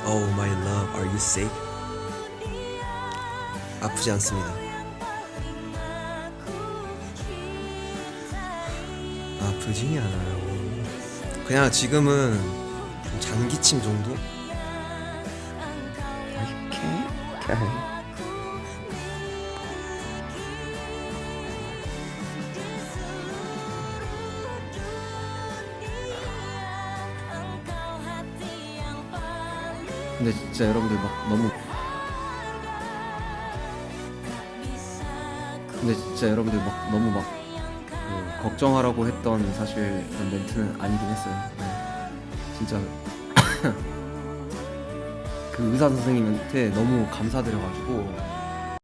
Oh my love, are you sick? 아프지 않습니다. 아프지 않아요. 그냥 지금은 좀 장기침 정도? 오케이. 근데 진짜 여러분들 막 너무 그 걱정하라고 했던 사실 그런 멘트는 아니긴 했어요. 네. 진짜 그 의사 선생님한테 너무 감사드려가지고